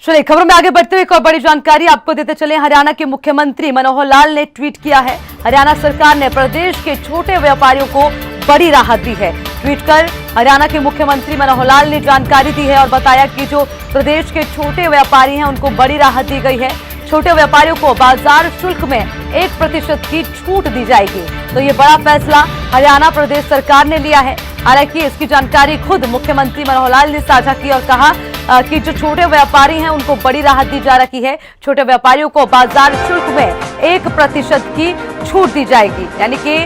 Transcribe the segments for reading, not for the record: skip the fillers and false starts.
चलिए खबरों में आगे बढ़ते हुए एक और बड़ी जानकारी आपको देते चले। हरियाणा के मुख्यमंत्री मनोहर लाल ने ट्वीट किया है। हरियाणा सरकार ने प्रदेश के छोटे व्यापारियों को बड़ी राहत दी है। ट्वीट कर हरियाणा के मुख्यमंत्री मनोहर लाल ने जानकारी दी है और बताया कि जो प्रदेश के छोटे व्यापारी हैं उनको बड़ी राहत दी गई है। छोटे व्यापारियों को बाजार शुल्क में 1% की छूट दी जाएगी। तो ये बड़ा फैसला हरियाणा प्रदेश सरकार ने लिया है। हालांकि इसकी जानकारी खुद मुख्यमंत्री मनोहर लाल ने साझा की और कहा कि जो छोटे व्यापारी हैं उनको बड़ी राहत दी जा रही है। छोटे व्यापारियों को बाजार शुल्क में 1% की छूट दी जाएगी। यानी कि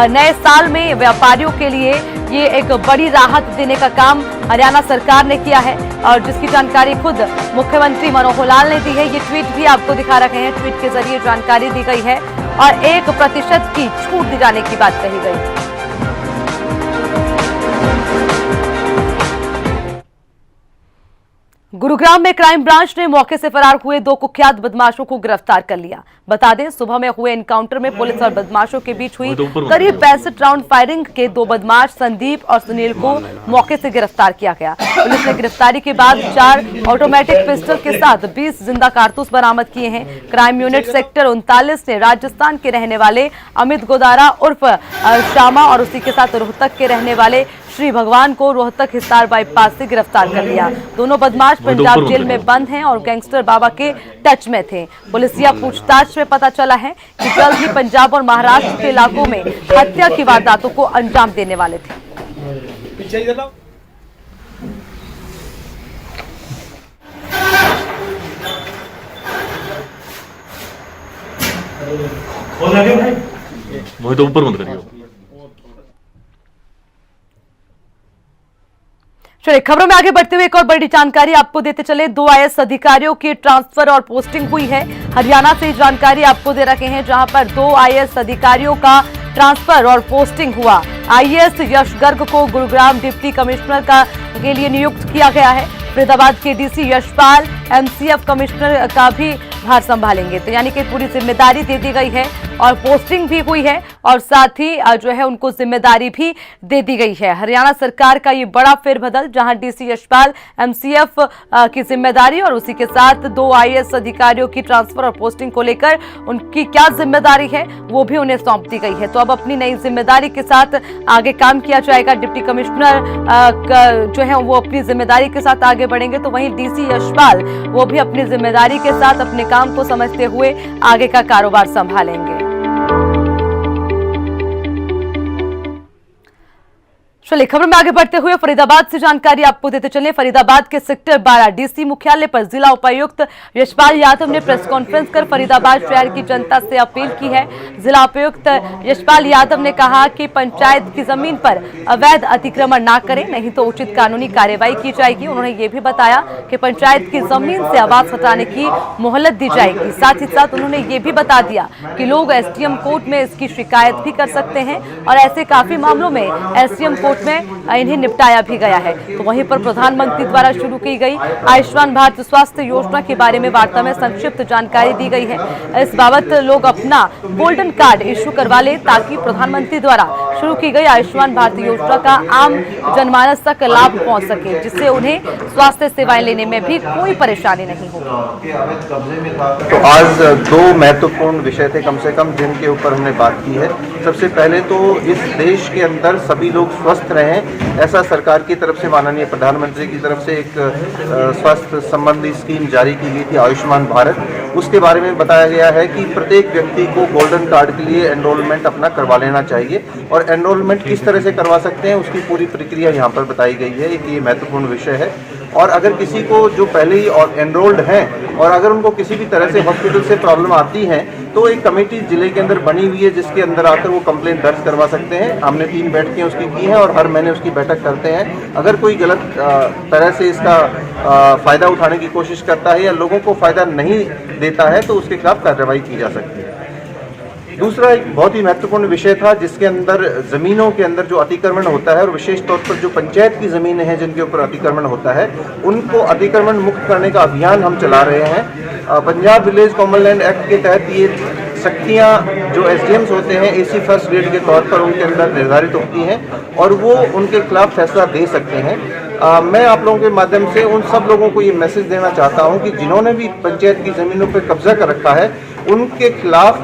नए साल में व्यापारियों के लिए ये एक बड़ी राहत देने का काम हरियाणा सरकार ने किया है और जिसकी जानकारी खुद मुख्यमंत्री मनोहर लाल ने दी है। ये ट्वीट भी आपको दिखा रहे हैं। ट्वीट के जरिए जानकारी दी गई है और 1% की छूट दी जाने की बात कही गई। गुरुग्राम में क्राइम ब्रांच ने मौके से फरार हुए 2 कुख्यात बदमाशों को गिरफ्तार कर लिया। बता दें, सुबह में हुए एनकाउंटर में पुलिस और बदमाशों के बीच हुई करीब 65 राउंड फायरिंग के 2 बदमाश संदीप और सुनील को मौके से गिरफ्तार किया गया। पुलिस ने गिरफ्तारी के बाद 4 ऑटोमेटिक पिस्टल के साथ 20 जिंदा कारतूस बरामद किए हैं। क्राइम यूनिट सेक्टर 39 ने राजस्थान के रहने वाले अमित गोदारा उर्फ श्यामा और उसी के साथ रोहतक के रहने वाले श्री भगवान को रोहतक हिसार बाईपास से गिरफ्तार कर लिया। दोनों बदमाश पंजाब जेल में बंद हैं और गैंगस्टर बाबा के टच में थे। पुलिसिया पूछताछ में पता चला है कि जल्द ही पंजाब और महाराष्ट्र के इलाकों में हत्या की वारदातों को अंजाम देने वाले थे। वही तो ऊपर बंद करिए। चलिए खबरों में आगे बढ़ते हुए एक और बड़ी जानकारी आपको देते चले। 2 आईएएस अधिकारियों की ट्रांसफर और पोस्टिंग हुई है। हरियाणा से जानकारी आपको दे रखे हैं, जहां पर 2 आईएएस अधिकारियों का ट्रांसफर और पोस्टिंग हुआ। आईएएस यश गर्ग को गुरुग्राम डिप्टी कमिश्नर के लिए नियुक्त किया गया है। फरीदाबाद के डीसी यशपाल एमसीएफ कमिश्नर का भी भार संभालेंगे। तो यानी कि पूरी जिम्मेदारी दे दी गई है और पोस्टिंग भी हुई है और साथ ही जो है उनको जिम्मेदारी भी दे दी गई है। हरियाणा सरकार का ये बड़ा फेरबदल, जहां डीसी यशपाल एमसीएफ की जिम्मेदारी और उसी के साथ 2 आईएएस अधिकारियों की ट्रांसफर और पोस्टिंग को लेकर उनकी क्या जिम्मेदारी है वो भी उन्हें सौंप दी गई है। तो अब अपनी नई जिम्मेदारी के साथ आगे काम किया जाएगा। डिप्टी कमिश्नर जो है वो अपनी जिम्मेदारी के साथ आगे बढ़ेंगे, तो वहीं डीसी यशपाल वो भी अपनी जिम्मेदारी के साथ अपने काम को समझते हुए आगे का कारोबार संभालेंगे। चलिए खबर में आगे बढ़ते हुए फरीदाबाद से जानकारी आपको देते चले। फरीदाबाद के सेक्टर 12 डीसी मुख्यालय पर जिला उपायुक्त यशपाल यादव ने प्रेस कॉन्फ्रेंस कर फरीदाबाद शहर की जनता से अपील की है। जिला उपायुक्त यशपाल यादव ने कहा कि पंचायत की जमीन पर अवैध अतिक्रमण ना करें, नहीं तो उचित कानूनी कार्रवाई की जाएगी। उन्होंने ये भी बताया कि पंचायत की जमीन से आवास हटाने की मोहलत दी जाएगी। साथ ही साथ उन्होंने ये भी बता दिया कि लोग एसडीएम कोर्ट में इसकी शिकायत भी कर सकते हैं और ऐसे काफी मामलों में एसडीएम कोर्ट में इन्हें निपटाया भी गया है। तो वहीं पर प्रधानमंत्री द्वारा शुरू की गई आयुष्मान भारत स्वास्थ्य योजना के बारे में वार्ता में संक्षिप्त जानकारी दी गई है। इस बाबत लोग अपना गोल्डन कार्ड इश्यू करवा ले ताकि प्रधानमंत्री द्वारा शुरू की गई आयुष्मान भारत योजना का आम जनमानस तक लाभ पहुंच सके, जिससे उन्हें स्वास्थ्य सेवाएं लेने में भी कोई परेशानी नहीं होगी। तो आज 2 महत्वपूर्ण विषय थे कम से कम जिनके ऊपर हमने बात की है। सबसे पहले तो इस देश के अंदर सभी लोग स्वस्थ रहें, ऐसा सरकार की तरफ से माननीय प्रधानमंत्री की तरफ से एक स्वास्थ्य संबंधी स्कीम जारी की गई थी आयुष्मान भारत। उसके बारे में बताया गया है कि प्रत्येक व्यक्ति को गोल्डन कार्ड के लिए एनरोलमेंट अपना करवा लेना चाहिए और एनरोलमेंट किस तरह से करवा सकते हैं उसकी पूरी प्रक्रिया यहाँ पर बताई गई है। एक ये महत्वपूर्ण विषय है। और अगर किसी को जो पहले ही और एनरोल्ड हैं और अगर उनको किसी भी तरह से हॉस्पिटल से प्रॉब्लम आती है तो एक कमेटी जिले के अंदर बनी हुई है जिसके अंदर आकर वो कंप्लेंट दर्ज करवा सकते हैं। हमने 3 बैठकें उसकी की हैं और हर महीने उसकी बैठक करते हैं। अगर कोई गलत तरह से इसका फ़ायदा उठाने की कोशिश करता है या लोगों को फ़ायदा नहीं देता है तो उसके खिलाफ कार्रवाई की जा सकती है। दूसरा एक बहुत ही महत्वपूर्ण विषय था जिसके अंदर ज़मीनों के अंदर जो अतिक्रमण होता है और विशेष तौर पर जो पंचायत की ज़मीनें हैं जिनके ऊपर अतिक्रमण होता है उनको अतिक्रमण मुक्त करने का अभियान हम चला रहे हैं। Punjab village common land act के तहत ये शक्तियाँ जो एसडीएम्स होते हैं एसी फर्स्ट ग्रेड के तौर पर उनके अंदर निर्धारित होती हैं और वो उनके खिलाफ फैसला दे सकते हैं। मैं आप लोगों के माध्यम से उन सब लोगों को ये मैसेज देना चाहता हूं कि जिन्होंने भी पंचायत की ज़मीनों पर कब्जा कर रखा है उनके खिलाफ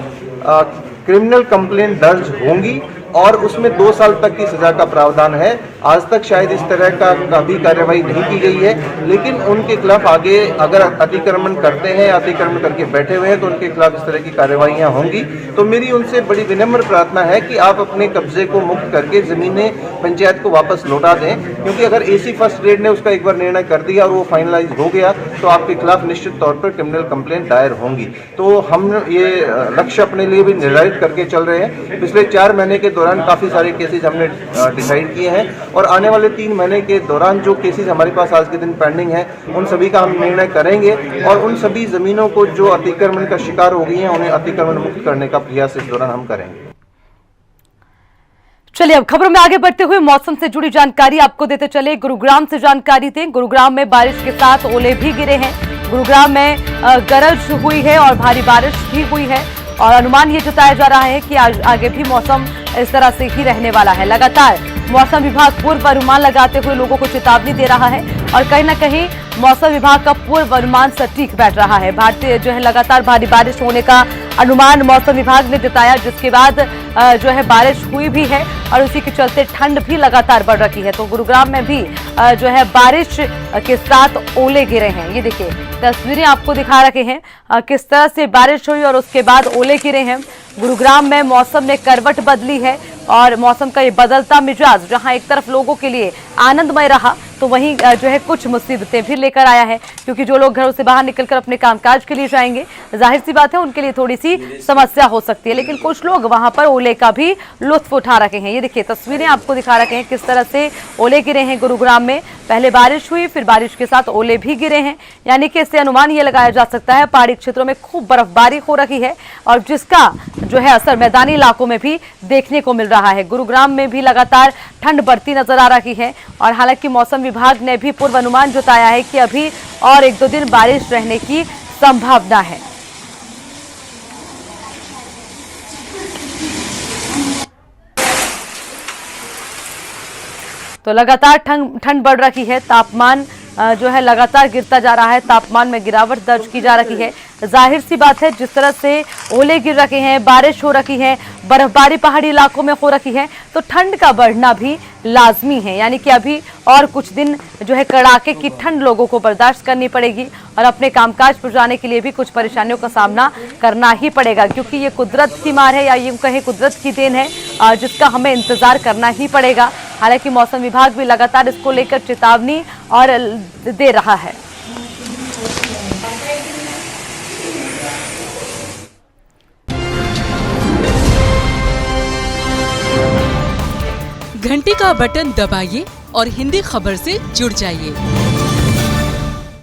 क्रिमिनल कंप्लेंट दर्ज होंगी और उसमें 2 साल तक की सजा का प्रावधान है। आज तक शायद इस तरह का कभी कार्रवाई नहीं की गई है, लेकिन उनके खिलाफ आगे अगर अतिक्रमण करते हैं, अतिक्रमण करके बैठे हुए हैं तो उनके खिलाफ इस तरह की कार्रवाइयां होंगी। तो मेरी उनसे बड़ी विनम्र प्रार्थना है कि आप अपने कब्जे को मुक्त करके जमीनें पंचायत को वापस लौटा दें, क्योंकि अगर एसी फर्स्ट ग्रेड ने उसका एक बार निर्णय कर दिया और वो फाइनलाइज हो गया तो आपके खिलाफ निश्चित तौर पर क्रिमिनल कंप्लेंट दायर होंगी। तो हम ये लक्ष्य अपने लिए भी निर्धारित करके चल रहे हैं। पिछले 4 महीने के दौरान काफ़ी सारे केसेस हमने डिसाइड किए हैं और आने वाले 3 महीने के दौरान जो केसेस हमारे पास आज के दिन पेंडिंग हैं उन सभी का हम निर्णय करेंगे और उन सभी ज़मीनों को जो अतिक्रमण का शिकार हो गई हैं उन्हें अतिक्रमण मुक्त करने का प्रयास इस दौरान हम करेंगे। चलिए अब खबरों में आगे बढ़ते हुए मौसम से जुड़ी जानकारी आपको देते चले। गुरुग्राम से जानकारी दें। गुरुग्राम में बारिश के साथ ओले भी गिरे हैं। गुरुग्राम में गरज हुई है और भारी बारिश भी हुई है और अनुमान ये जताया जा रहा है कि आज आगे भी मौसम इस तरह से ही रहने वाला है। लगातार मौसम विभाग पूर्व अनुमान लगाते हुए लोगों को चेतावनी दे रहा है और कहीं न कहीं मौसम विभाग का पूर्व अनुमान सटीक बैठ रहा है। भारतीय जो है लगातार भारी बारिश होने का अनुमान मौसम विभाग ने जताया, जिसके बाद जो है बारिश हुई भी है और उसी के चलते ठंड भी लगातार बढ़ रही है। तो गुरुग्राम में भी जो है बारिश के साथ ओले गिरे हैं। ये देखिए तस्वीरें आपको दिखा रखे हैं किस तरह से बारिश हुई और उसके बाद ओले गिरे हैं। गुरुग्राम में मौसम ने करवट बदली है और मौसम का ये बदलता मिजाज जहां एक तरफ लोगों के लिए आनंदमय रहा तो वहीं जो है कुछ मुसीबतें भी लेकर आया है, क्योंकि जो लोग घरों से बाहर निकलकर अपने कामकाज के लिए जाएंगे जाहिर सी बात है उनके लिए थोड़ी सी समस्या हो सकती है, लेकिन कुछ लोग वहां पर ओले का भी लुत्फ उठा रखे हैं। ये देखिए तस्वीरें आपको दिखा रखे हैं किस तरह से ओले गिरे हैं गुरुग्राम में। पहले बारिश हुई, फिर बारिश के साथ ओले भी गिरे हैं, यानी कि इससे अनुमान ये लगाया जा सकता है पहाड़ी क्षेत्रों में खूब बर्फबारी हो रही है और जिसका जो है असर मैदानी इलाकों में भी देखने को मिल रहा है। गुरुग्राम में भी लगातार ठंड बढ़ती नजर आ रही है और हालांकि मौसम विभाग ने भी पूर्व अनुमान जताया है कि अभी और 1-2 दिन बारिश रहने की संभावना है। तो लगातार ठंड बढ़ रही है, तापमान जो है लगातार गिरता जा रहा है, तापमान में गिरावट दर्ज की जा रही है। जाहिर सी बात है जिस तरह से ओले गिर रखे हैं, बारिश हो रखी है, बर्फबारी पहाड़ी इलाकों में हो रखी है, तो ठंड का बढ़ना भी लाजमी है। यानी कि अभी और कुछ दिन जो है कड़ाके की ठंड लोगों को बर्दाश्त करनी पड़ेगी और अपने कामकाज पर जाने के लिए भी कुछ परेशानियों का सामना करना ही पड़ेगा, क्योंकि ये कुदरत की मार है या यूं कहें कुदरत की देन है जिसका हमें इंतजार करना ही पड़ेगा। हालांकि मौसम विभाग भी लगातार इसको लेकर चेतावनी और दे रहा है। घंटी का बटन दबाइए और हिंदी खबर से जुड़ जाइए।